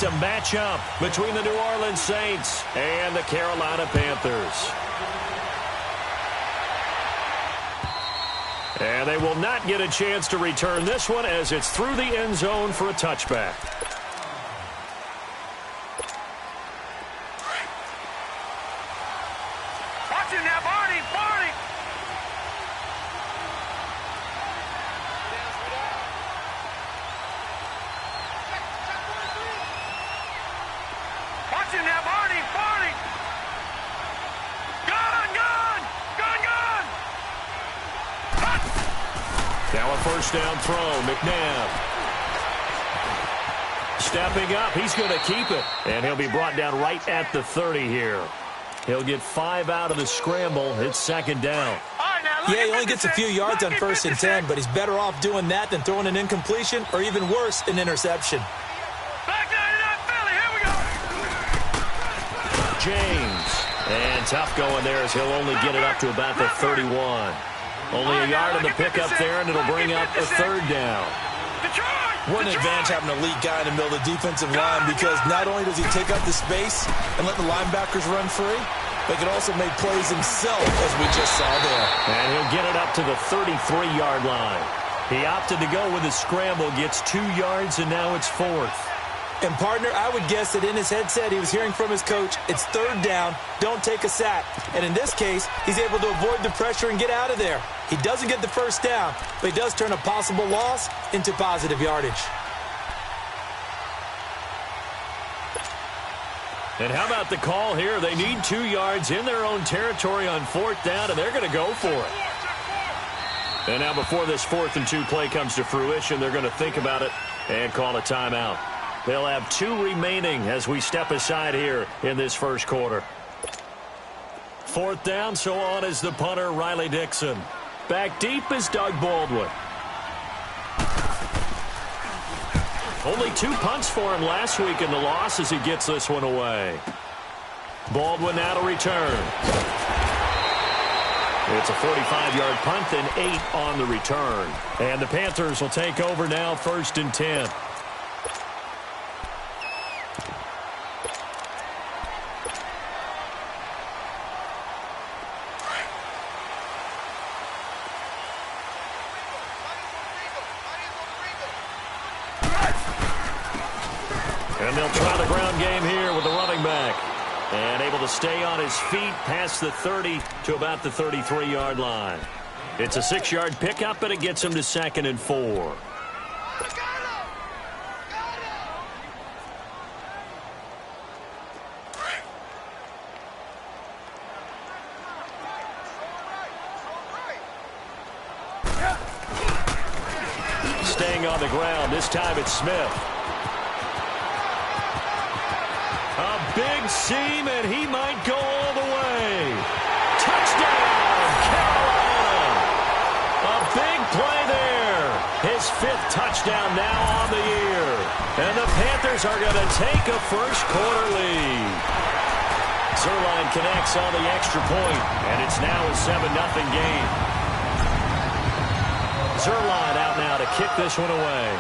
to match up between the New Orleans Saints and the Carolina Panthers. And they will not get a chance to return this one as it's through the end zone for a touchback. Watch it now, Barney! Watch it now, Barney! Now a first down throw, McNabb. Stepping up, he's going to keep it. And he'll be brought down right at the 30 here. He'll get 5 out of the scramble. It's second down. Yeah, he only gets a few yards on 1st and 10, but he's better off doing that than throwing an incompletion or even worse, an interception. Back 99 Philly, here we go. James. And tough going there as he'll only get it up to about the 31. Only a yard in the pickup there, and it'll bring up a third down. What an advantage having an elite guy in the middle of the defensive line, because not only does he take up the space and let the linebackers run free, but he can also make plays himself, as we just saw there. And he'll get it up to the 33-yard line. He opted to go with a scramble, gets 2 yards, and now it's 4th. And, partner, I would guess that in his headset he was hearing from his coach, it's 3rd down, don't take a sack. And in this case, he's able to avoid the pressure and get out of there. He doesn't get the first down, but he does turn a possible loss into positive yardage. And how about the call here? They need 2 yards in their own territory on 4th down, and they're going to go for it. And now before this 4th and 2 play comes to fruition, they're going to think about it and call a timeout. They'll have 2 remaining as we step aside here in this first quarter. 4th down, so on is the punter, Riley Dixon. Back deep is Doug Baldwin. Only 2 punts for him last week in the loss as he gets this one away. Baldwin now to return. It's a 45-yard punt and 8 on the return. And the Panthers will take over now, 1st and 10. And they'll try the ground game here with the running back. And able to stay on his feet past the 30 to about the 33-yard line. It's a 6-yard pickup, but it gets him to 2nd and 4. Staying on the ground, this time it's Smith. A big seam, and he might go all the way. Touchdown, Carolina. A big play there. His 5th touchdown now on the year. And the Panthers are going to take a first-quarter lead. Zerline connects on the extra point, and it's now a 7-0 game. Zerline out now to kick this one away.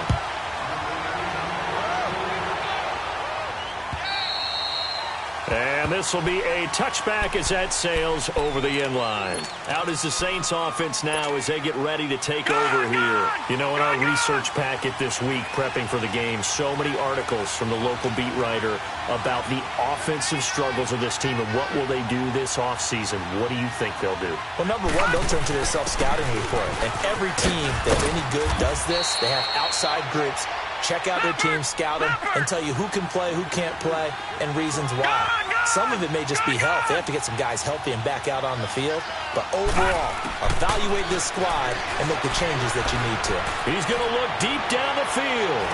And this will be a touchback as that sails over the end line. Out is the Saints offense now as they get ready to take over here. You know, in our research packet this week, prepping for the game, so many articles from the local beat writer about the offensive struggles of this team and what will they do this offseason. What do you think they'll do? Well, number one, they'll turn to their self-scouting report. And every team that's any good does this. They have outside groups. Check out their team, scout them, and tell you who can play, who can't play, and reasons why. Some of it may just be health. They have to get some guys healthy and back out on the field. But overall, evaluate this squad and make the changes that you need to. He's going to look deep down the field.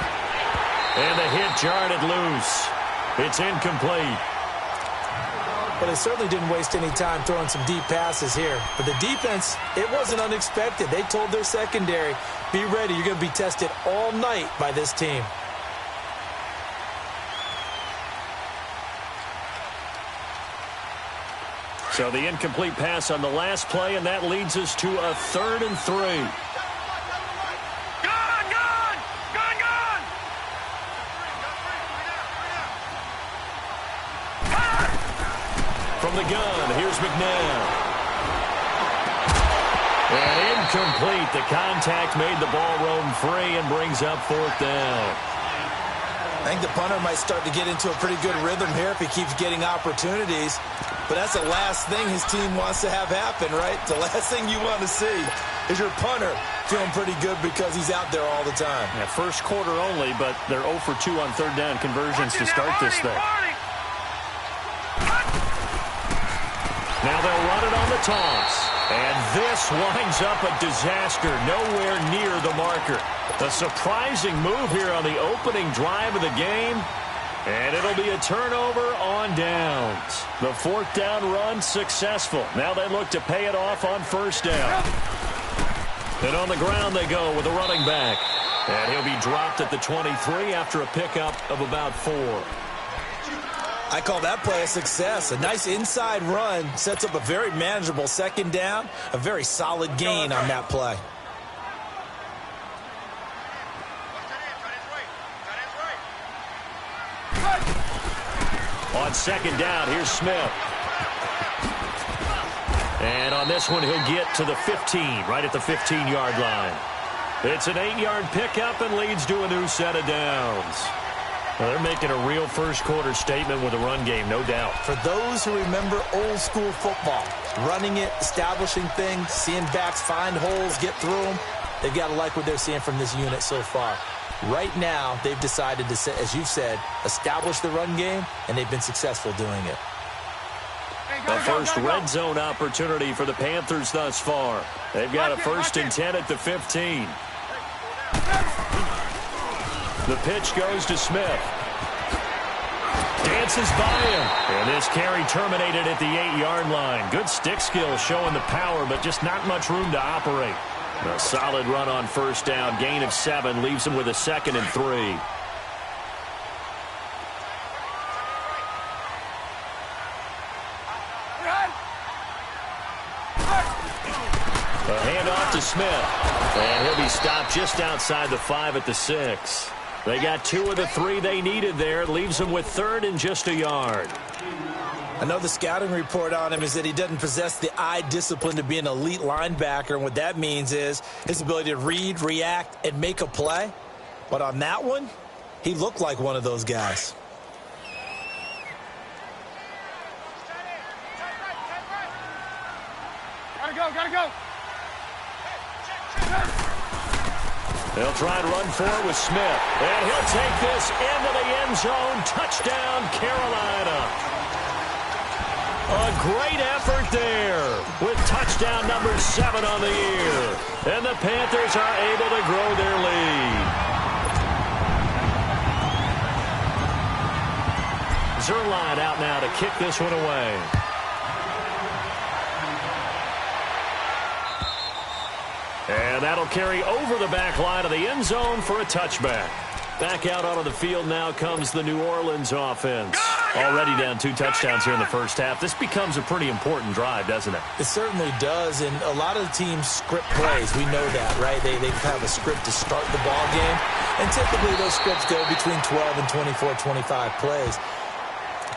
And the hit jarred it loose. It's incomplete. Well, they certainly didn't waste any time throwing some deep passes here. But the defense, it wasn't unexpected. They told their secondary, be ready. You're going to be tested all night by this team. So the incomplete pass on the last play, and that leads us to a 3rd and 3. from the gun. Here's McNabb. And incomplete. The contact made the ball roam free and brings up fourth down. I think the punter might start to get into a pretty good rhythm here if he keeps getting opportunities. But that's the last thing his team wants to have happen, right? The last thing you want to see is your punter feeling pretty good because he's out there all the time. Yeah, first quarter only, but they're 0 for 2 on third down conversions to start this thing. Now they'll run it on the toss. And this winds up a disaster, nowhere near the marker. A surprising move here on the opening drive of the game. And it'll be a turnover on downs. The fourth down run successful. Now they look to pay it off on first down. And on the ground they go with a running back. And he'll be dropped at the 23 after a pickup of about 4. I call that play a success. A nice inside run sets up a very manageable second down. A very solid gain on that play. On second down, here's Smith. And on this one, he'll get to the 15, right at the 15-yard line. It's an 8-yard pickup and leads to a new set of downs. Well, they're making a real first-quarter statement with a run game, no doubt. For those who remember old-school football, running it, establishing things, seeing backs find holes, get through them, they've got to like what they're seeing from this unit so far. Right now, they've decided to, as you've said, establish the run game, and they've been successful doing it. The first red zone opportunity for the Panthers thus far. They've got a 1st and 10 at the 15. The pitch goes to Smith. Dances by him. And this carry terminated at the 8-yard line. Good stick skill showing the power, but just not much room to operate. A solid run on first down. Gain of 7 leaves him with a 2nd and 3. A handoff to Smith. And he'll be stopped just outside the 5 at the 6. They got 2 of the 3 they needed there. Leaves them with 3rd and just a yard. I know the scouting report on him is that he doesn't possess the eye discipline to be an elite linebacker, and what that means is his ability to read, react, and make a play. But on that one, he looked like one of those guys. Gotta go. They'll try and run for it with Smith. And he'll take this into the end zone. Touchdown, Carolina. A great effort there with touchdown number 7 on the year. And the Panthers are able to grow their lead. Zerline out now to kick this one away. And that'll carry over the back line of the end zone for a touchback. Back out onto the field now comes the New Orleans offense. Already down 2 touchdowns here in the first half. This becomes a pretty important drive, doesn't it? It certainly does, and a lot of the teams script plays. We know that, right? They have a script to start the ball game, and typically those scripts go between 12 and 24, 25 plays.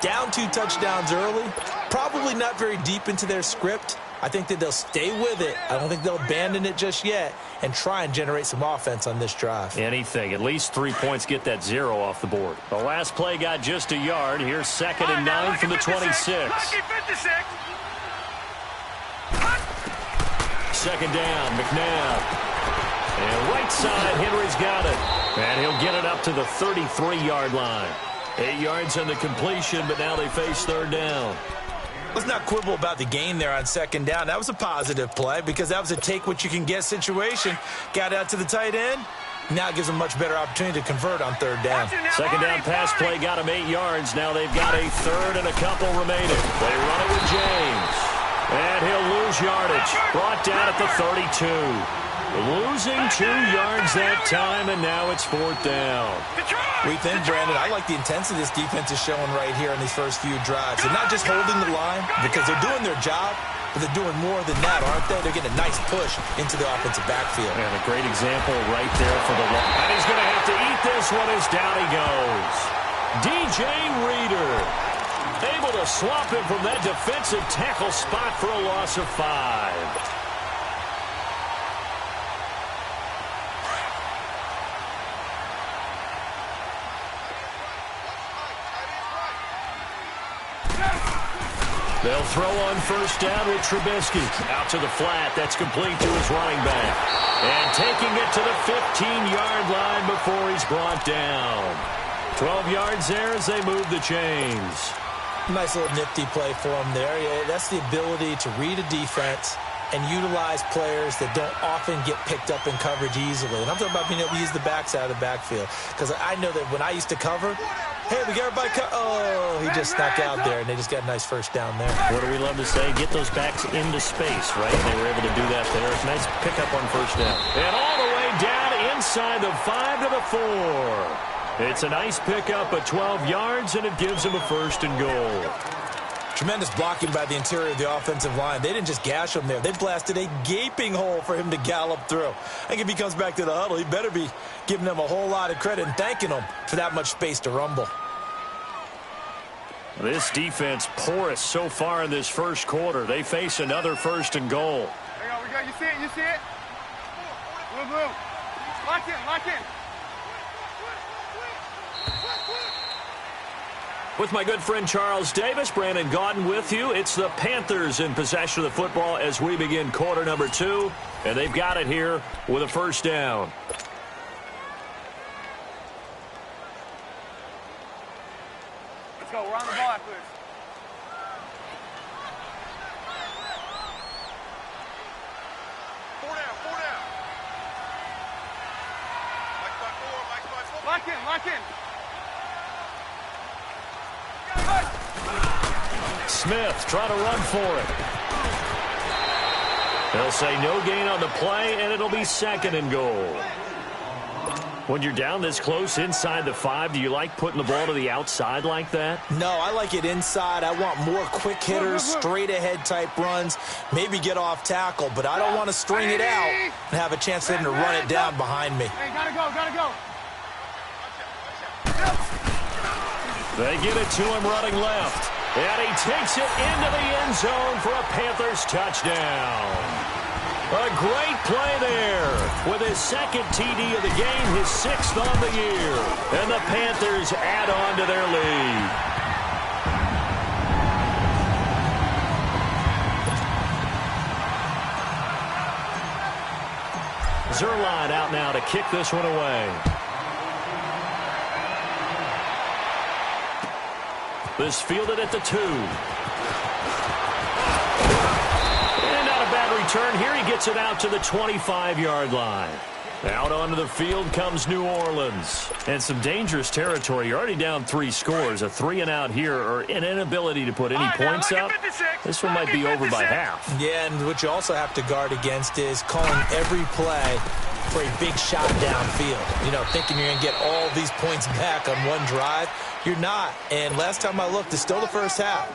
Down 2 touchdowns early, probably not very deep into their script. I think that they'll stay with it. I don't think they'll abandon it just yet and try and generate some offense on this drive. Anything. At least 3 points get that 0 off the board. The last play got just a yard. Here's 2nd and 9 from the 26. Second down, McNabb. And right side, Henry's got it. And he'll get it up to the 33-yard line. 8 yards on the completion, but now they face 3rd down. Let's not quibble about the gain there on 2nd down. That was a positive play because that was a take-what-you-can-get situation. Got out to the tight end. Now it gives them a much better opportunity to convert on 3rd down. Second down pass play got them 8 yards. Now they've got a 3rd and a couple remaining. They run it with James. And he'll lose yardage. Brought down at the 32. Losing 2 yards that time, and now it's 4th down. We think, Brandon, I like the intensity this defense is showing right here in these first few drives. They're not just holding the line because they're doing their job, but they're doing more than that, aren't they? They're getting a nice push into the offensive backfield. And a great example right there for the run. And he's going to have to eat this one as down he goes. DJ Reader. Able to swap him from that defensive tackle spot for a loss of 5. They'll throw on first down with Trubisky. Out to the flat. That's complete to his running back. And taking it to the 15-yard line before he's brought down. 12 yards there as they move the chains. Nice little nifty play for him there. Yeah, that's the ability to read a defense and utilize players that don't often get picked up in coverage easily. And I'm talking about being able to use the backside of the backfield. Because I know that when I used to cover, hey, we got everybody oh, he just snuck out there, and they just got a nice first down there. What do we love to say? Get those backs into space, right? They were able to do that there. Nice pickup on first down. And all the way down inside the 5 to the 4. It's a nice pickup of 12 yards, and it gives him a first and goal. Tremendous blocking by the interior of the offensive line. They didn't just gash him there. They blasted a gaping hole for him to gallop through. I think if he comes back to the huddle, he better be giving them a whole lot of credit and thanking them for that much space to rumble. This defense porous so far in this first quarter. They face another first and goal. There we go. You see it? You see it? Blue, blue. Lock in, lock in. With my good friend Charles Davis, Brandon Gaudin with you. It's the Panthers in possession of the football as we begin quarter number 2. And they've got it here with a first down. Let's go. We're on the ball after this. Four down. Lock in, lock in. Smith trying to run for it. They'll say no gain on the play, and it'll be second and goal. When you're down this close inside the 5, do you like putting the ball to the outside like that? No, I like it inside. I want more quick hitters, straight ahead type runs, maybe get off tackle, but I don't want to string it out and have a chance for him to run it down behind me. Hey, gotta go. They give it to him running left. And he takes it into the end zone for a Panthers touchdown. A great play there with his second TD of the game, his 6th on the year. And the Panthers add on to their lead. Zerline out now to kick this one away. This fielded at the 2. And not a bad return here. He gets it out to the 25-yard line. Out onto the field comes New Orleans. And some dangerous territory. You're already down 3 scores. A 3-and-out here, or an inability to put any points up. This one might be over by half. Yeah, and what you also have to guard against is calling every play for a big shot downfield. You know, thinking you're going to get all these points back on one drive. You're not. And last time I looked, it's still the first half.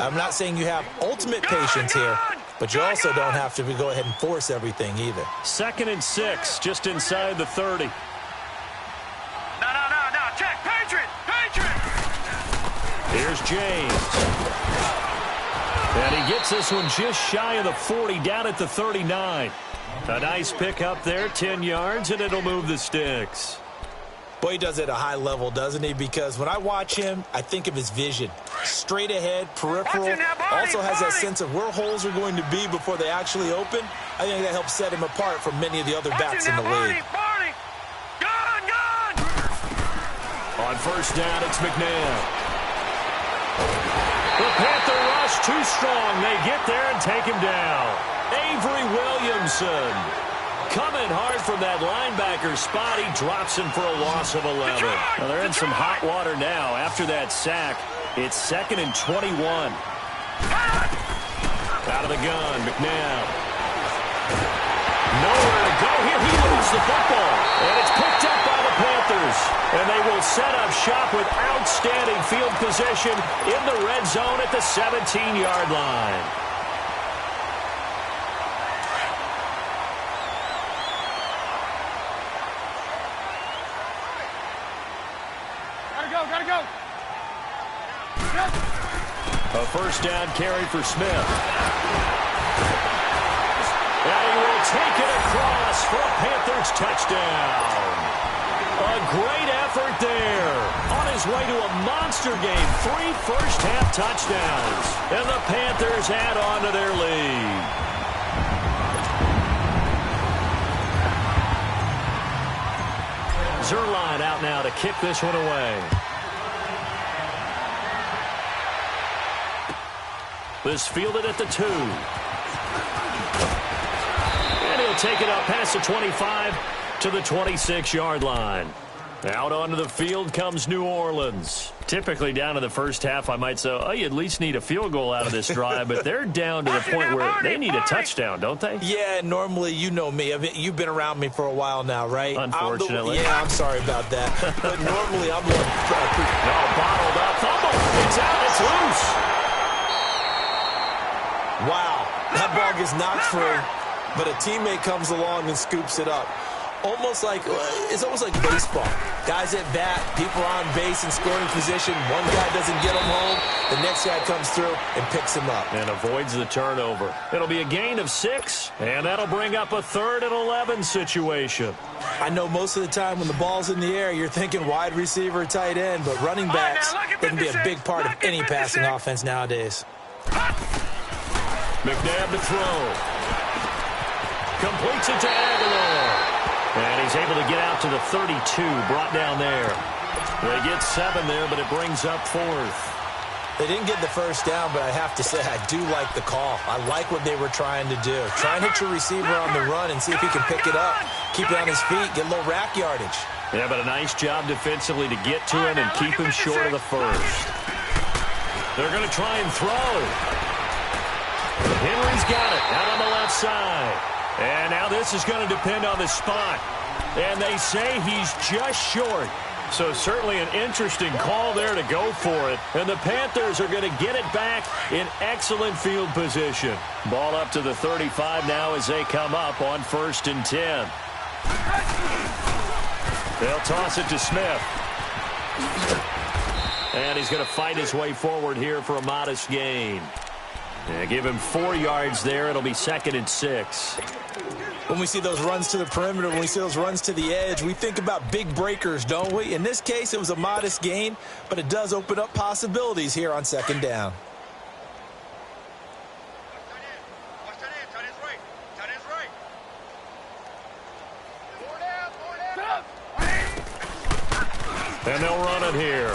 I'm not saying you have ultimate patience here, but you also don't have to go ahead and force everything either. 2nd and 6, just inside the 30. No. Check. Patriot. Here's James. And he gets this one just shy of the 40, down at the 39. A nice pick up there, 10 yards, and it'll move the sticks. Boy, he does it at a high level, doesn't he? Because when I watch him, I think of his vision. Straight ahead, peripheral, also has that sense of where holes are going to be before they actually open. I think that helps set him apart from many of the other backs in the league. Gun! On first down, it's McNabb. The Panther rush too strong. They get there and take him down. Avery Williamson coming hard from that linebacker spot. He drops him for a loss of 11. Well, they're in some hot water now. After that sack, it's 2nd and 21. Out of the gun, McNabb. Nowhere to go here. He loses the football. And it's picked up by the Panthers. And they will set up shop with outstanding field position in the red zone at the 17-yard line. Gotta go. Yep. A first down carry for Smith. And he will take it across for a Panthers touchdown. A great effort there. On his way to a monster game. 3 first-half touchdowns. And the Panthers add on to their lead. Zerline out now to kick this one away. This fielded at the 2. And he'll take it up past the 25 to the 26-yard line. Out onto the field comes New Orleans. Typically down to the first half, I might say, oh, you at least need a field goal out of this drive, but they're down to the point where they need a touchdown, don't they? Yeah, normally, you know me. I mean, you've been around me for a while now, right? Unfortunately. I'm sorry about that. But normally, I'm the one. No, bottled up. Fumble. It's out. It's loose. Wow. That ball gets knocked free, but a teammate comes along and scoops it up. It's almost like baseball. Guys at bat, people on base in scoring position. One guy doesn't get him home. The next guy comes through and picks him up. And avoids the turnover. It'll be a gain of 6, and that'll bring up a 3rd and 11 situation. I know most of the time when the ball's in the air, you're thinking wide receiver, tight end, but running backs, they can be a big part of any passing offense nowadays. McNabb to throw. Completes it to Aguilar. And he's able to get out to the 32, brought down there. They get 7 there, but it brings up 4th. They didn't get the first down, but I have to say I do like the call. I like what they were trying to do. Try and hit your receiver on the run and see if he can pick it up, keep it on his feet, get a little rack yardage. Yeah, but a nice job defensively to get to him and keep him short of the first. They're going to try and throw. Henry's got it out on the left side. And now this is going to depend on the spot. And they say he's just short. So certainly an interesting call there to go for it. And the Panthers are going to get it back in excellent field position. Ball up to the 35 now as they come up on 1st and 10. They'll toss it to Smith. And he's going to fight his way forward here for a modest gain. Yeah, give him 4 yards there. It'll be 2nd and 6. When we see those runs to the perimeter, when we see those runs to the edge, we think about big breakers, don't we? In this case, it was a modest gain, but it does open up possibilities here on 2nd down. And they'll run it here.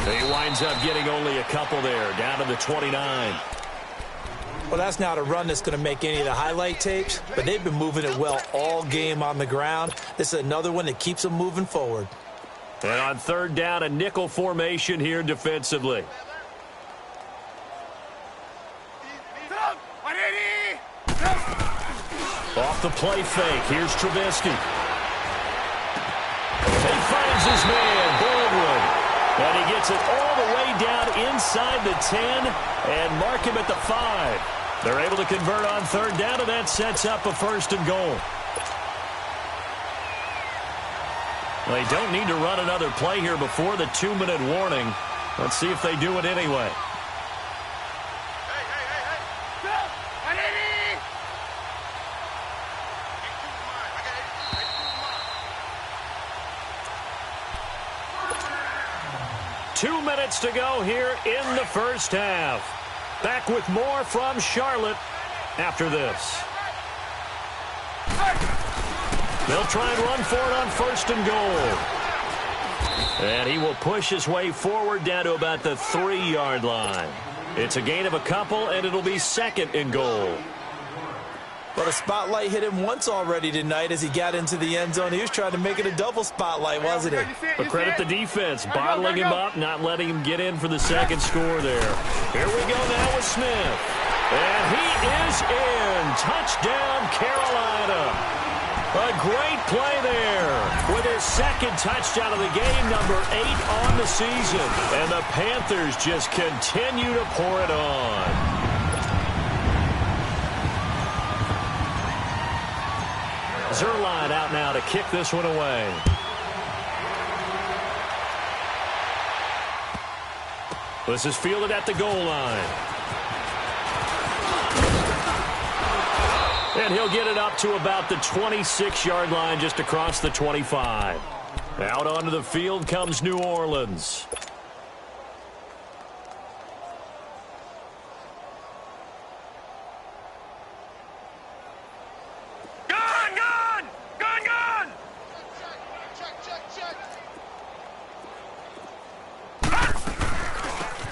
He winds up getting only a couple there, down to the 29. Well, that's not a run that's going to make any of the highlight tapes, but they've been moving it well all game on the ground. This is another one that keeps them moving forward. And on 3rd down, a nickel formation here defensively. Off the play fake, here's Trubisky. He finds his man, Baldwin. And he gets it all the way down inside the 10 and mark him at the 5. They're able to convert on 3rd down, and that sets up a 1st and goal. They don't need to run another play here before the 2-minute warning. Let's see if they do it anyway. Two minutes to go here in the first half. Back with more from Charlotte after this. They'll try and run for it on 1st and goal. And he will push his way forward down to about the 3-yard line. It's a gain of a couple, and it'll be 2nd and goal. Well, the spotlight hit him once already tonight as he got into the end zone. He was trying to make it a double spotlight, wasn't he? But credit the defense, bottling him up, not letting him get in for the 2nd score there. Here we go now with Smith. And he is in. Touchdown, Carolina. A great play there with his 2nd touchdown of the game, number 8 on the season. And the Panthers just continue to pour it on. Zerline out now to kick this one away. This is fielded at the goal line. And he'll get it up to about the 26-yard line, just across the 25. Out onto the field comes New Orleans.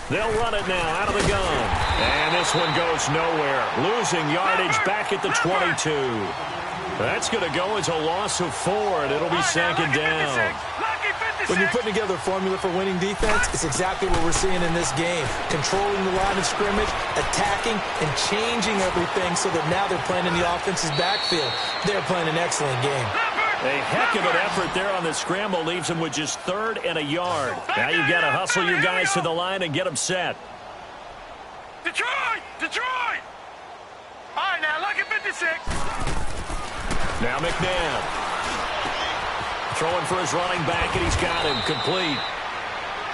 They'll run it now out of the gun. And this one goes nowhere. Losing yardage back at the 22. That's going to go as a loss of 4, and it'll be second down. When you're putting together a formula for winning defense, it's exactly what we're seeing in this game. Controlling the line of scrimmage, attacking, and changing everything so that now they're playing in the offense's backfield. They're playing an excellent game. A heck of an effort there on the scramble. Leaves them with just 3rd and a yard. Now you've got to hustle your guys to the line and get them set. Detroit! Detroit! All right, now look at 56. Now McNabb. Throwing for his running back, and he's got him complete.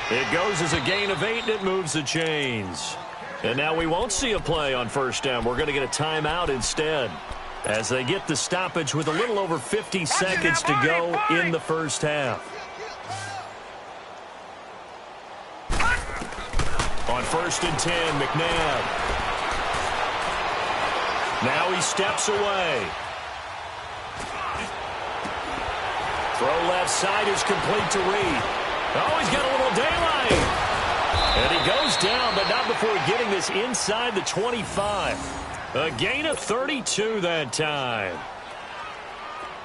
It goes as a gain of 8, and it moves the chains. And now we won't see a play on first down. We're going to get a timeout instead, as they get the stoppage with a little over 50 seconds to go in the first half. On 1st and 10, McNabb. Now he steps away. Throw left side is complete to Reed. Oh, he's got a little daylight. And he goes down, but not before getting this inside the 25. A gain of 32 that time.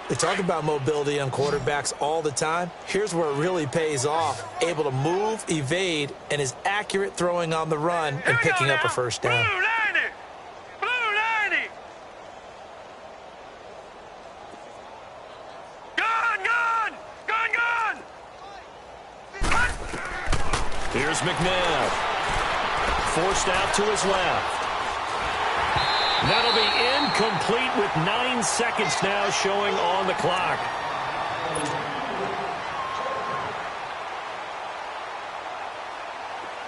They talk about mobility on quarterbacks all the time. Here's where it really pays off. Able to move, evade, and is accurate throwing on the run and picking up a first down. Blue 90! Blue 90! Gun! Here's McNabb. Forced out to his left. That'll be incomplete with 9 seconds now showing on the clock.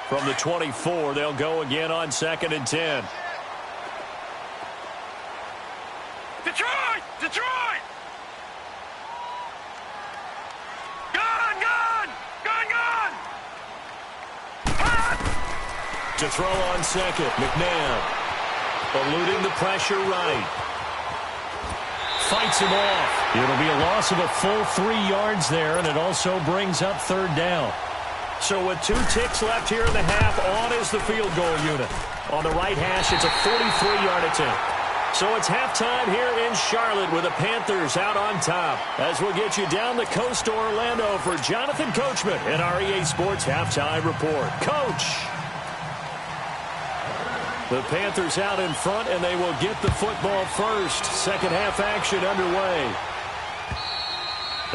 From the 24, they'll go again on 2nd and 10. Detroit! Detroit! Gun! To throw on 2nd, McNabb. Eluding the pressure right. Fights him off. It'll be a loss of a full 3 yards there, and it also brings up 3rd down. So with 2 ticks left here in the half, on is the field goal unit. On the right hash, it's a 43-yard attempt. So it's halftime here in Charlotte with the Panthers out on top. As we'll get you down the coast to Orlando for Jonathan Coachman in our EA Sports Halftime Report. Coach! The Panthers out in front, and they will get the football first. Second half action underway.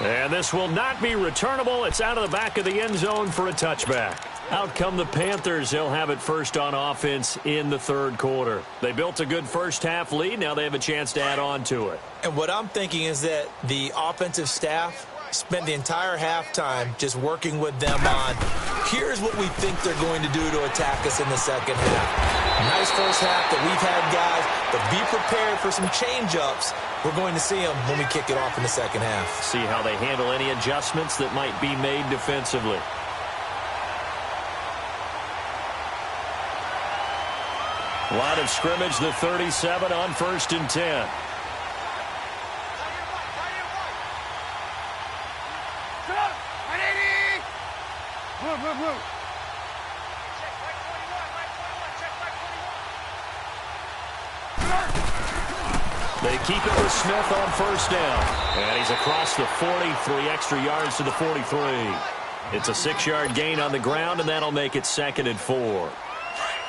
And this will not be returnable. It's out of the back of the end zone for a touchback. Out come the Panthers. They'll have it first on offense in the 3rd quarter. They built a good first half lead. Now they have a chance to add on to it. And what I'm thinking is that the offensive staff spent the entire halftime just working with them on, here's what we think they're going to do to attack us in the second half. Nice first half that we've had, guys, but be prepared for some change-ups. We're going to see them when we kick it off in the second half. See how they handle any adjustments that might be made defensively. Line of scrimmage, the 37 on 1st and 10. Blue. They keep it with Smith on 1st down. And he's across the 40, 3 extra yards to the 43. It's a 6-yard gain on the ground, and that'll make it 2nd and 4.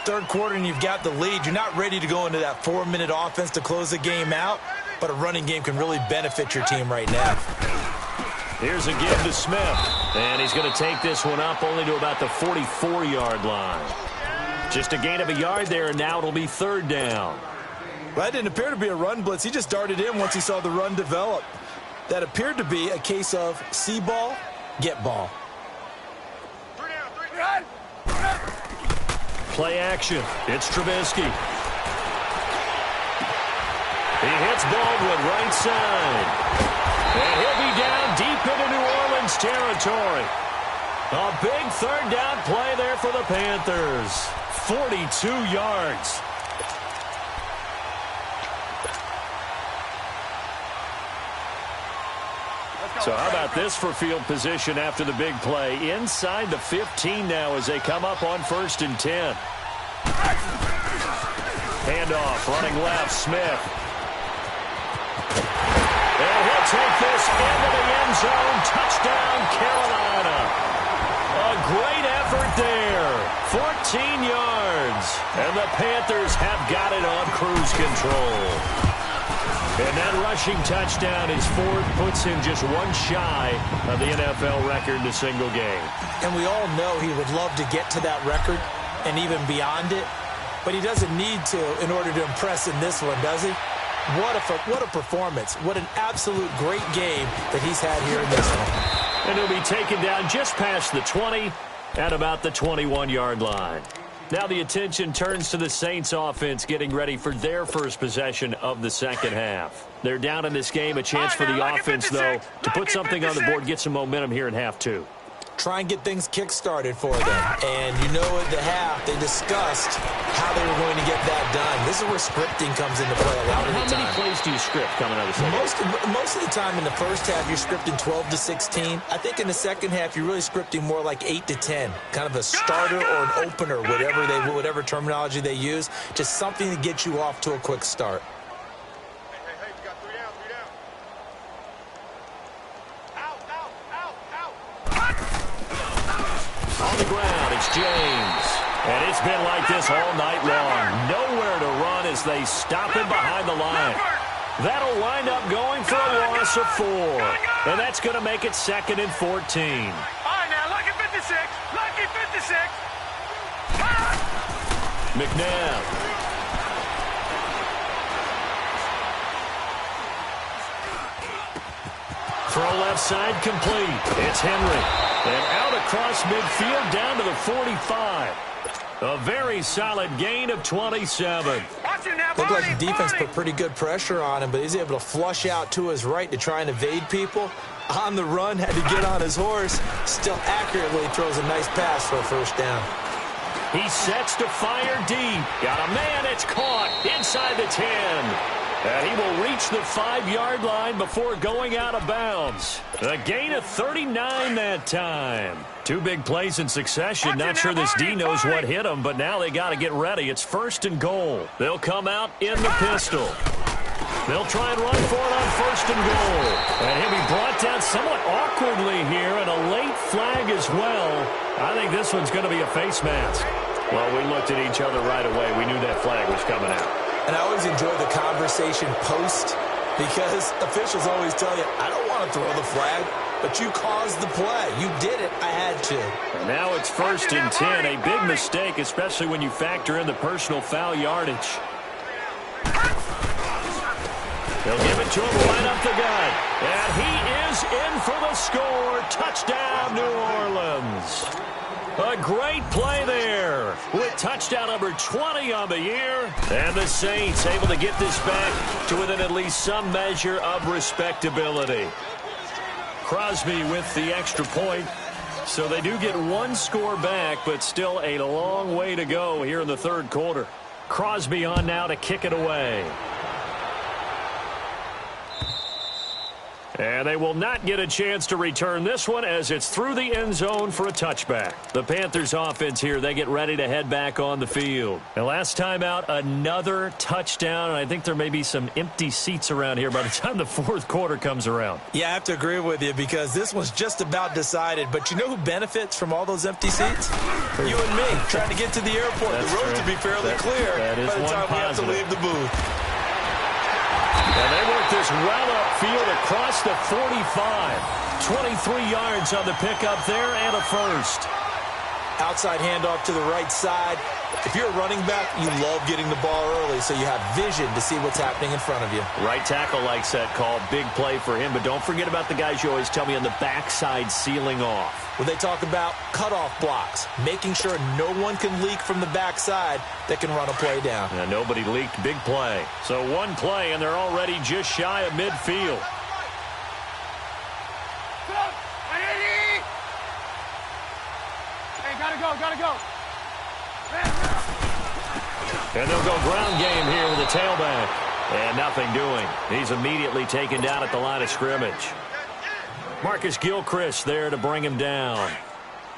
3rd quarter, and you've got the lead. You're not ready to go into that 4-minute offense to close the game out, but a running game can really benefit your team right now. Here's a give to Smith, and he's going to take this one up only to about the 44-yard line. Just a gain of a yard there, and now it'll be 3rd down. Well, that didn't appear to be a run blitz. He just darted in once he saw the run develop. That appeared to be a case of see ball, get ball. 3 down. Play action. It's Trubisky. He hits Baldwin right side. And he'll be down deep into New Orleans territory. A big third down play there for the Panthers. 42 yards. So how about this for field position after the big play? Inside the 15 now as they come up on 1st and 10. Handoff, running left, Smith. And he'll take this into the end zone. Touchdown, Carolina. A great effort there. 14 yards. And the Panthers have got it on cruise control. And that rushing touchdown is fourth, puts him just one shy of the NFL record in a single game. And we all know he would love to get to that record and even beyond it, but he doesn't need to in order to impress in this one, does he? What a performance. What an absolute great game that he's had here in this one. And he'll be taken down just past the 20 at about the 21-yard line. Now the attention turns to the Saints offense getting ready for their first possession of the second half. They're down in this game, a chance for the offense, though, to put something on the board, get some momentum here in half two. Try and get things kick-started for them. And you know at the half, they discussed how they were going to get that done. This is where scripting comes into play a lot of the time. How many plays do you script coming out of the second half? Most of the time in the first half, you're scripting 12 to 16. I think in the second half, you're really scripting more like 8 to 10. Kind of a starter or an opener, whatever terminology they use. Just something to get you off to a quick start. On the ground, it's James. And it's been like this all night long. Nowhere to run as they stop him behind the line. That'll wind up going for a loss of 4. And that's going to make it 2nd and 14. All right, now, lucky 56. Lucky 56. McNabb. Throw left side complete. It's Henry. And out across midfield down to the 45. A very solid gain of 27. Looked like the defense put pretty good pressure on him, but he's able to flush out to his right to try and evade people. On the run, had to get on his horse. Still accurately throws a nice pass for a first down. He sets to fire deep. Got a man, it's caught inside the 10. And he will reach the 5-yard line before going out of bounds. A gain of 39 that time. 2 big plays in succession. Not sure this D knows what hit him, but now they got to get ready. It's 1st and goal. They'll come out in the pistol. They'll try and run for it on 1st and goal. And he'll be brought down somewhat awkwardly here, and a late flag as well. I think this one's going to be a face mask. Well, we looked at each other right away. We knew that flag was coming out. And I always enjoy the conversation post because officials always tell you, I don't want to throw the flag, but you caused the play. You did it. I had to. And now it's 1st and 10. A big mistake, especially when you factor in the personal foul yardage. They'll give it to him right up the gut. And he is in for the score. Touchdown, New Orleans. A great play there with touchdown number 20 on the year. And the Saints able to get this back to within at least some measure of respectability. Crosby with the extra point. So they do get 1 score back, but still a long way to go here in the 3rd quarter. Crosby on now to kick it away. And they will not get a chance to return this one as it's through the end zone for a touchback. The Panthers offense here, they get ready to head back on the field. And last time out, another touchdown. And I think there may be some empty seats around here by the time the 4th quarter comes around. Yeah, I have to agree with you because this one's just about decided. But you know who benefits from all those empty seats? You and me, trying to get to the airport. That's the roads true. will be fairly clear that is by the time we have to positive. leave the booth. And they work this well upfield across the 45. 23 yards on the pickup there and a first. Outside handoff to the right side. If you're a running back, you love getting the ball early so you have vision to see what's happening in front of you. Right tackle likes that call. Big play for him. But don't forget about the guys you always tell me on the backside sealing off. When they talk about cutoff blocks, making sure no one can leak from the backside that can run a play down. Yeah, nobody leaked. Big play. So one play, and they're already just shy of midfield. Hey, gotta go. And they'll go ground game here with the tailback. And nothing doing. He's immediately taken down at the line of scrimmage. Marcus Gilchrist there to bring him down.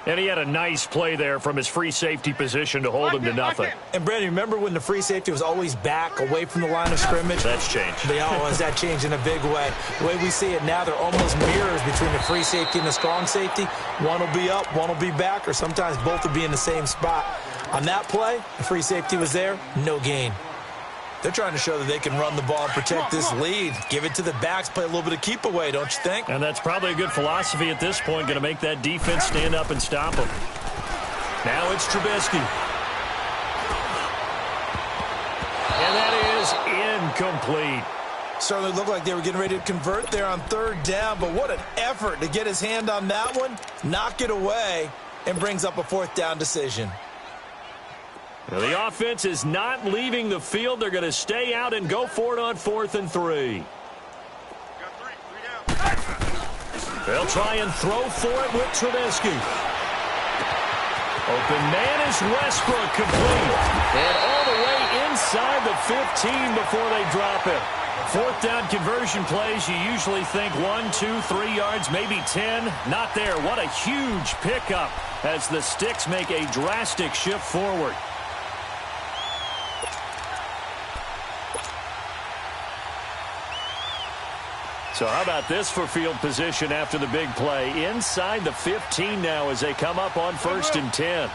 And he had a nice play there from his free safety position to hold him to nothing. And, Brandon, remember when the free safety was always back away from the line of scrimmage? That's changed. Has that changed in a big way? The way we see it now, they're almost mirrors between the free safety and the strong safety. One will be up, one will be back, or sometimes both will be in the same spot. On that play, the free safety was there, no gain. They're trying to show that they can run the ball and protect this lead. Give it to the backs, play a little bit of keep away, don't you think? And that's probably a good philosophy at this point, going to make that defense stand up and stop them. Now it's Trubisky. And that is incomplete. Certainly looked like they were getting ready to convert there on third down, but what an effort to get his hand on that one, knock it away, and brings up a fourth down decision. Well, the offense is not leaving the field. They're going to stay out and go for it on 4th and 3. They'll try and throw for it with Trubisky. Open man is Westbrook, complete. And all the way inside the 15 before they drop it. 4th down conversion plays, you usually think 1, 2, 3 yards, maybe 10. Not there. What a huge pickup as the Sticks make a drastic shift forward. So how about this for field position after the big play? Inside the 15 now as they come up on 1st and 10.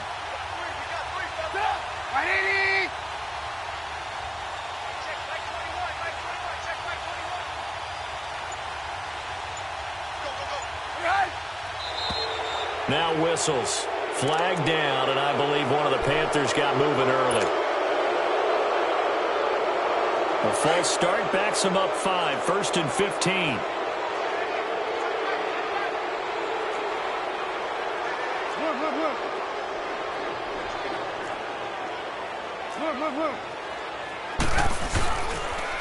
Now whistles. Flag down, and I believe one of the Panthers got moving early. A false start backs them up 5, 1st and 15.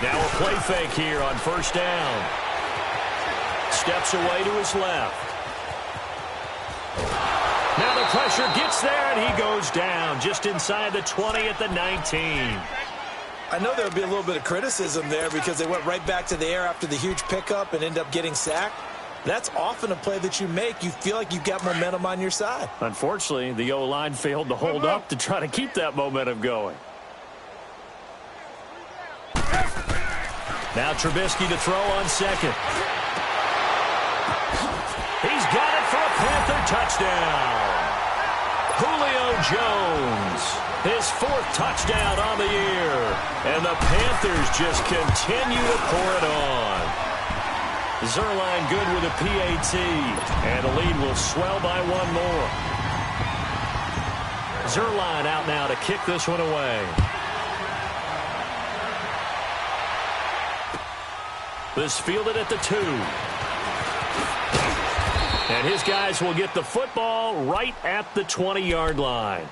Now a play fake here on 1st down. Steps away to his left. Now the pressure gets there, and he goes down just inside the 20 at the 19. I know there would be a little bit of criticism there because they went right back to the air after the huge pickup and end up getting sacked. That's often a play that you make. You feel like you've got momentum on your side. Unfortunately, the O-line failed to hold up to try to keep that momentum going. Now Trubisky to throw on 2nd. He's got it for a Panther touchdown. Julio Jones, his 4th touchdown on the year. And the Panthers just continue to pour it on. Zerline good with a PAT. And the lead will swell by 1 more. Zerline out now to kick this one away. This fielded at the 2. And his guys will get the football right at the 20-yard line.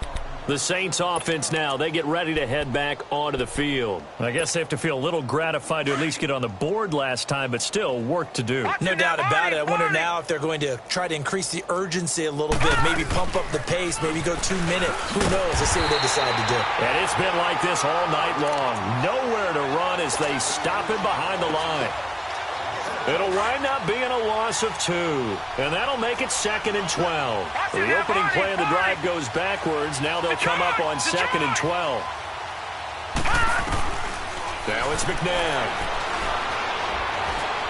The Saints offense now, they get ready to head back onto the field. I guess they have to feel a little gratified to at least get on the board last time, but still work to do. No doubt about it. I wonder now if they're going to try to increase the urgency a little bit, maybe pump up the pace, maybe go 2 minutes. Who knows? Let's see what they decide to do. And it's been like this all night long. Nowhere to run as they stop him behind the line. It'll wind up being a loss of 2, and that'll make it 2nd and 12. The opening play of the drive goes backwards. Now they'll come up on 2nd and 12. Now it's McNabb.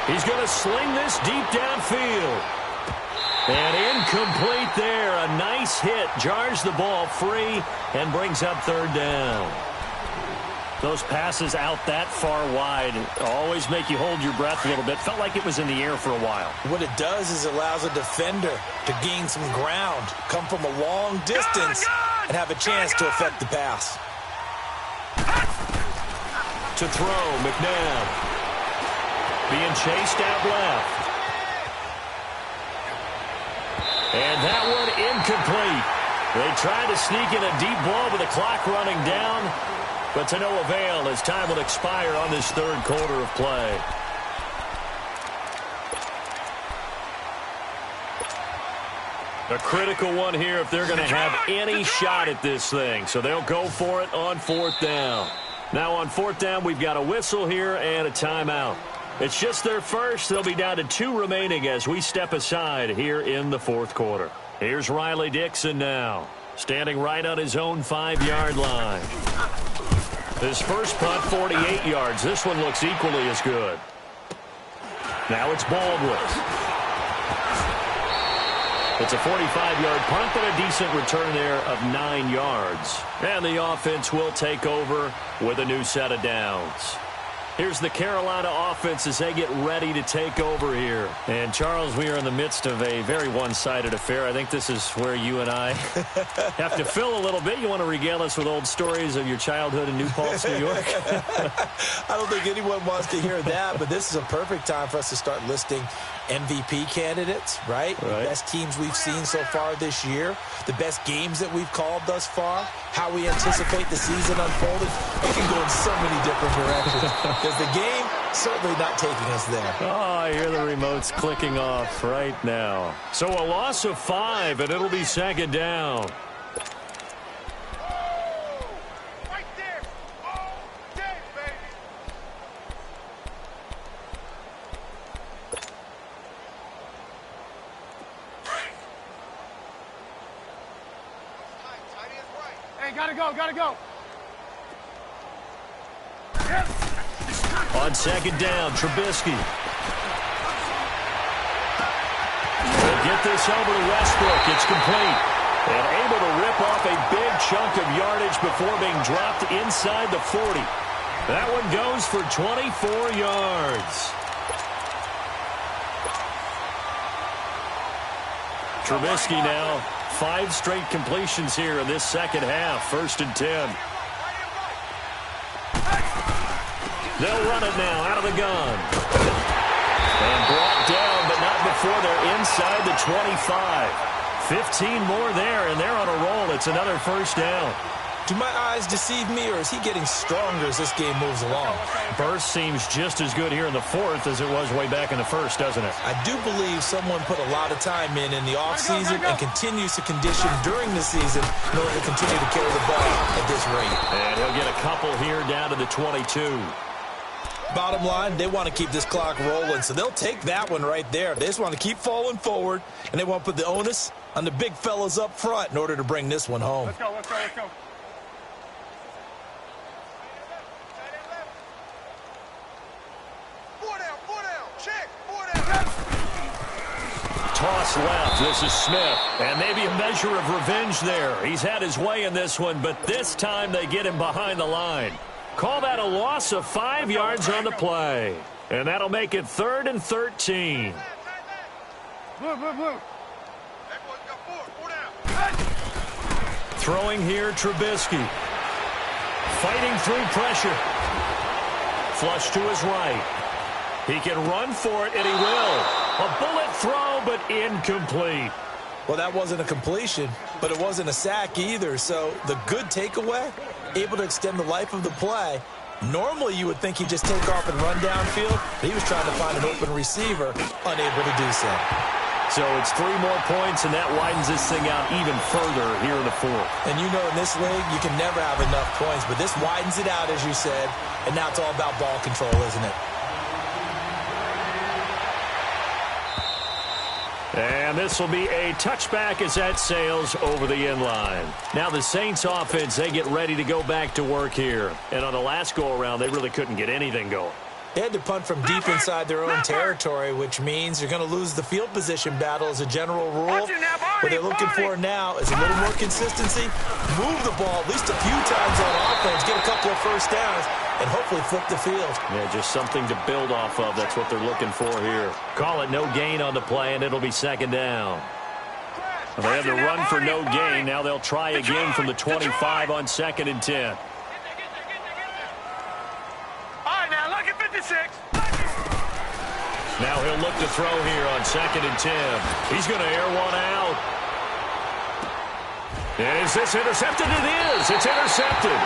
He's going to sling this deep downfield. And incomplete there. A nice hit. Jars the ball free and brings up 3rd down. Those passes out that far wide always make you hold your breath a little bit. Felt like it was in the air for a while. What it does is it allows a defender to gain some ground, come from a long distance, and have a chance to affect the pass. To throw, McNabb. Being chased out left. And that one incomplete. They tried to sneak in a deep ball with the clock running down, but to no avail as time will expire on this third quarter of play. A critical one here if they're going to have any shot at this thing. So they'll go for it on fourth down. Now on fourth down, we've got a whistle here and a timeout. It's just their first. They'll be down to 2 remaining as we step aside here in the fourth quarter. Here's Riley Dixon now, standing right on his own 5-yard line. His first punt, 48 yards. This one looks equally as good. Now it's Baldwin. It's a 45-yard punt, but a decent return there of 9 yards. And the offense will take over with a new set of downs. Here's the Carolina offense as they get ready to take over here. And, Charles, we are in the midst of a very one-sided affair. I think this is where you and I have to fill a little bit. You want to regale us with old stories of your childhood in New Paltz, New York? I don't think anyone wants to hear that, but this is a perfect time for us to start listing MVP candidates, right? The best teams we've seen so far this year, the best games that we've called thus far, how we anticipate the season unfolding. It can go in so many different directions because the game certainly not taking us there. Oh, I hear the remotes clicking off right now. So a loss of 5, and it'll be second down. Gotta go. On second down, Trubisky. They'll get this over to Westbrook. It's complete. And able to rip off a big chunk of yardage before being dropped inside the 40. That one goes for 24 yards. Trubisky now 5 straight completions here in this second half. 1st and 10. They'll run it now out of the gun. And brought down, but not before they're inside the 25. 15 more there, and they're on a roll. It's another first down. Do my eyes deceive me, or is he getting stronger as this game moves along? Burst seems just as good here in the 4th as it was way back in the 1st, doesn't it? I do believe someone put a lot of time in the offseason and continues to condition during the season in order to continue to carry the ball at this rate. And he'll get a couple here down to the 22. Bottom line, they want to keep this clock rolling, so they'll take that one right there. They just want to keep falling forward, and they want to put the onus on the big fellas up front in order to bring this one home. Let's go. Toss left. This is Smith. And maybe a measure of revenge there. He's had his way in this one, but this time they get him behind the line. Call that a loss of 5 yards on the play. And that'll make it 3rd and 13. Blue. Throwing here, Trubisky. Fighting through pressure. Flush to his right. He can run for it, and he will. A bullet throw, but incomplete. Well, that wasn't a completion, but it wasn't a sack either. So the good takeaway, able to extend the life of the play. Normally, you would think he'd just take off and run downfield, but he was trying to find an open receiver, unable to do so. So it's 3 more points, and that widens this thing out even further here in the 4th. And you know in this league, you can never have enough points, but this widens it out, as you said, and now it's all about ball control, isn't it? And this will be a touchback as that sails over the end line. Now the Saints offense, they get ready to go back to work here. And on the last go-around, they really couldn't get anything going. They had to punt from deep inside their own territory, which means you're going to lose the field position battle as a general rule. What they're looking for now is a little more consistency, move the ball at least a few times on offense, get a couple of first downs, and hopefully flip the field. Yeah, just something to build off of. That's what they're looking for here. Call it no gain on the play, and it'll be second down. Well, they had to run for no gain. Now they'll try again from the 25 on 2nd and 10. Now he'll look to throw here on 2nd and 10. He's going to air one out. Is this intercepted? It is. It's intercepted.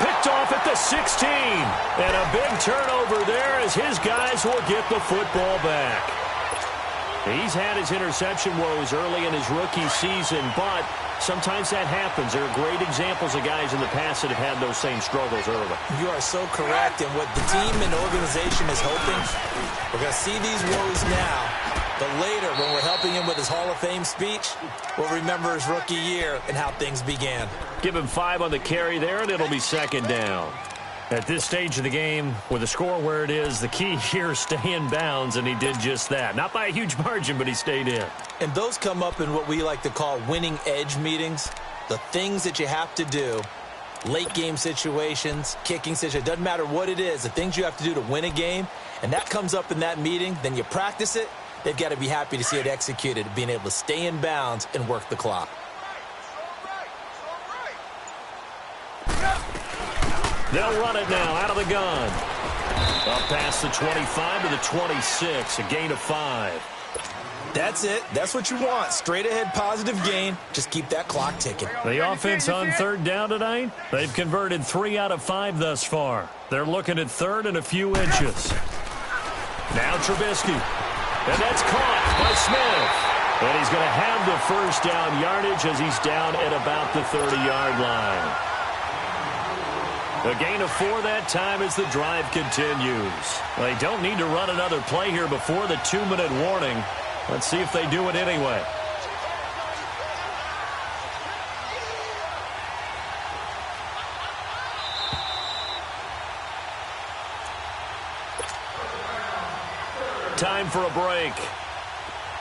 Picked off at the 16. And a big turnover there as his guys will get the football back. He's had his interception woes early in his rookie season, but sometimes that happens. There are great examples of guys in the past that have had those same struggles early. You are so correct. And what the team and organization is hoping, we're going to see these woes now. But later, when we're helping him with his Hall of Fame speech, we'll remember his rookie year and how things began. Give him 5 on the carry there, and it'll be second down. At this stage of the game, with the score where it is, the key here is stay in bounds, and he did just that. Not by a huge margin, but he stayed in. And those come up in what we like to call winning edge meetings. The things that you have to do, late game situations, kicking situations, doesn't matter what it is, the things you have to do to win a game, and that comes up in that meeting, then you practice it, they've got to be happy to see it executed, being able to stay in bounds and work the clock. They'll run it now out of the gun. Up past the 25 to the 26, a gain of 5. That's it. That's what you want. Straight ahead positive gain. Just keep that clock ticking. The offense on 3rd down tonight, they've converted 3 out of 5 thus far. They're looking at 3rd and a few inches. Now Trubisky. And that's caught by Smith. And he's going to have the first down yardage as he's down at about the 30-yard line. A gain of 4 that time as the drive continues. They don't need to run another play here before the 2-minute warning. Let's see if they do it anyway. Time for a break.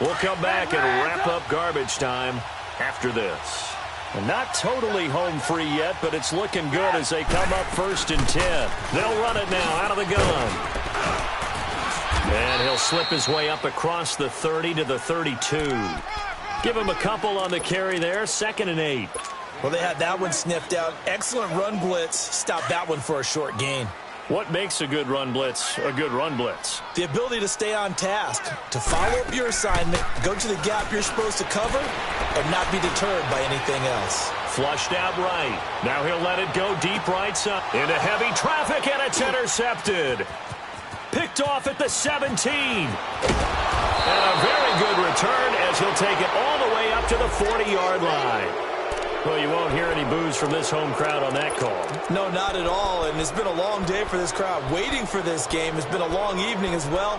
We'll come back and wrap up garbage time after this. And not totally home free yet, but it's looking good as they come up 1st and 10. They'll run it now out of the gun. And he'll slip his way up across the 30 to the 32. Give him a couple on the carry there, 2nd and 8. Well, they had that one sniffed out. Excellent run blitz. Stop that one for a short gain. What makes a good run blitz a good run blitz? The ability to stay on task, to follow up your assignment, go to the gap you're supposed to cover, and not be deterred by anything else. Flushed out right. Now he'll let it go deep right side. Into heavy traffic, and it's intercepted. Picked off at the 17. And a very good return as he'll take it all the way up to the 40-yard line. Well, you won't hear any boos from this home crowd on that call. No, not at all. And it's been a long day for this crowd waiting for this game. It's been a long evening as well.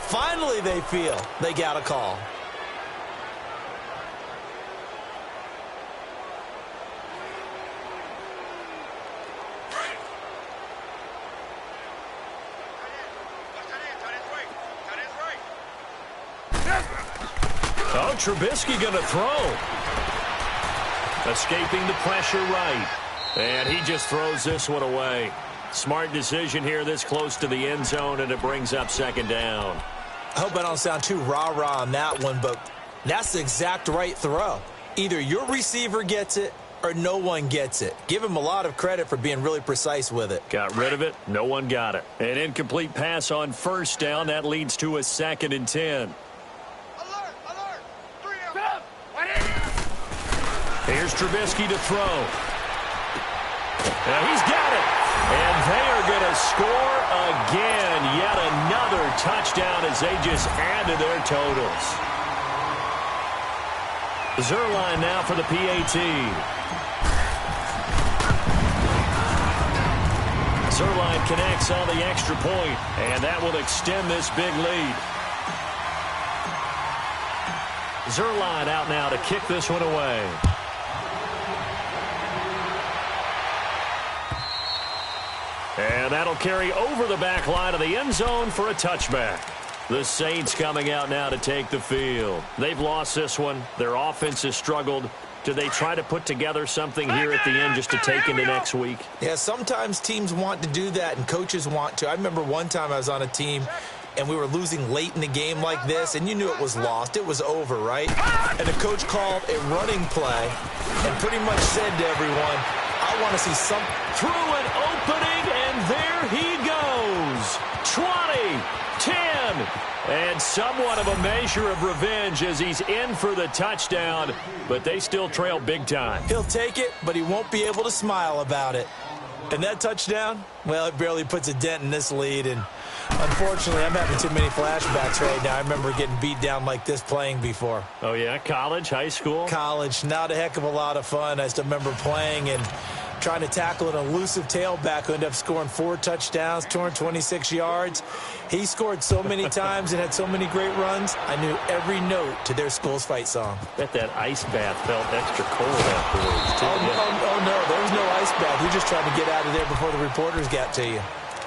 Finally, they feel they got a call. Oh, Trubisky going to throw. Escaping the pressure right. And he just throws this one away. Smart decision here this close to the end zone, and it brings up 2nd down. I hope I don't sound too rah-rah on that one, but that's the exact right throw. Either your receiver gets it or no one gets it. Give him a lot of credit for being really precise with it. Got rid of it. No one got it. An incomplete pass on 1st down. That leads to a 2nd and 10. Here's Trubisky to throw. And he's got it. And they are going to score again. Yet another touchdown as they just add to their totals. Zerline now for the PAT. Zerline connects on the extra point, and that will extend this big lead. Zerline out now to kick this one away. And And that'll carry over the back line of the end zone for a touchback. The Saints coming out now to take the field. They've lost this one. Their offense has struggled. Do they try to put together something here at the end just to take into next week? Yeah, sometimes teams want to do that and coaches want to. I remember one time I was on a team and we were losing late in the game like this, and you knew it was lost. It was over, right? And the coach called a running play and pretty much said to everyone, I want to see some through an opening, and there he goes. 20, 10, and somewhat of a measure of revenge as he's in for the touchdown, but they still trail big time. He'll take it, but he won't be able to smile about it. And that touchdown, well, it barely puts a dent in this lead, and unfortunately, I'm having too many flashbacks right now. I remember getting beat down like this playing before. Oh, yeah? College, high school? College. Not a heck of a lot of fun. I still remember playing and trying to tackle an elusive tailback who ended up scoring 4 touchdowns, 226 yards. He scored so many times and had so many great runs, I knew every note to their school's fight song. Bet that ice bath felt extra cold afterwards, too. Oh, no, there was no ice bath. You're just trying to get out of there before the reporters got to you.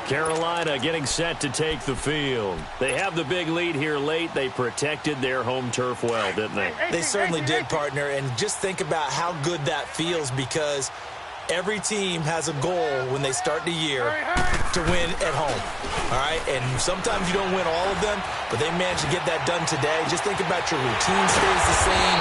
Carolina getting set to take the field. They have the big lead here late. They protected their home turf well, didn't they? They certainly did, partner, and just think about how good that feels because every team has a goal when they start the year to win at home, all right? And sometimes you don't win all of them, but they managed to get that done today. Just think about your routine stays the same.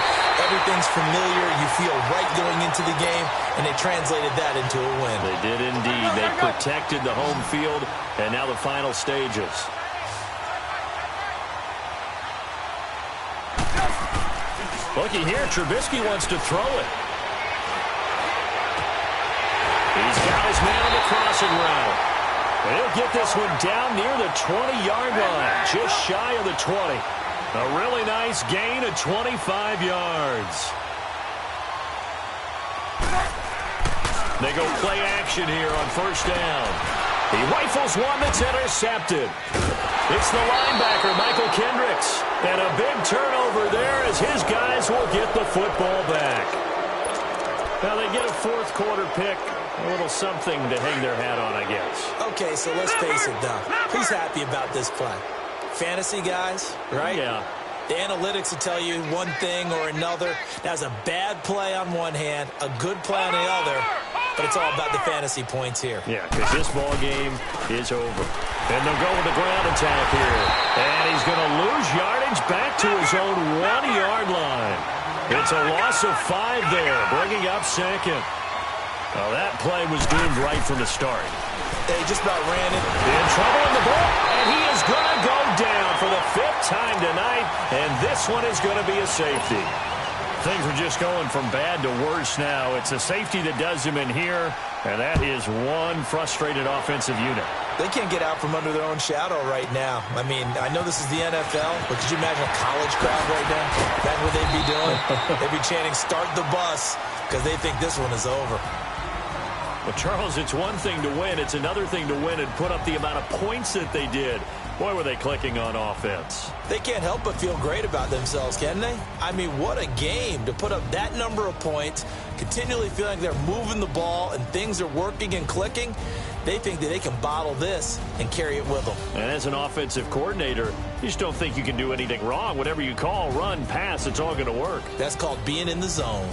Everything's familiar. You feel right going into the game, and they translated that into a win. They did indeed. They protected the home field, and now the final stages. Looky here, Trubisky wants to throw it. He's got his man on the crossing route. And he'll get this one down near the 20-yard line, just shy of the 20. A really nice gain of 25 yards. They go play action here on first down. He rifles one that's intercepted. It's the linebacker, Michael Kendricks. And a big turnover there as his guys will get the football back. Now they get a fourth quarter pick. A little something to hang their hat on, I guess. Okay, so let's face it, though. Who's happy about this play? Fantasy guys, right? Yeah. The analytics will tell you one thing or another. That's a bad play on one hand, a good play on the other, but it's all about the fantasy points here. Yeah, because this ball game is over. And they'll go with the ground attack here. And he's going to lose yardage back to his own 1-yard line. It's a loss of 5 there, bringing up second. Well, that play was doomed right from the start. They just about ran it. In trouble in the ball, and he is going to go down for the 5th time tonight, and this one is going to be a safety. Things are just going from bad to worse now. It's a safety that does him in here, and that is one frustrated offensive unit. They can't get out from under their own shadow right now. I mean, I know this is the NFL, but could you imagine a college crowd right now? That's what they'd be doing. They'd be chanting, "Start the bus," because they think this one is over. Well, Charles, it's one thing to win. It's another thing to win and put up the amount of points that they did. Boy, were they clicking on offense. They can't help but feel great about themselves, can they? I mean, what a game to put up that number of points, continually feeling they're moving the ball and things are working and clicking. They think that they can bottle this and carry it with them. And as an offensive coordinator, you just don't think you can do anything wrong. Whatever you call, run, pass, it's all going to work. That's called being in the zone.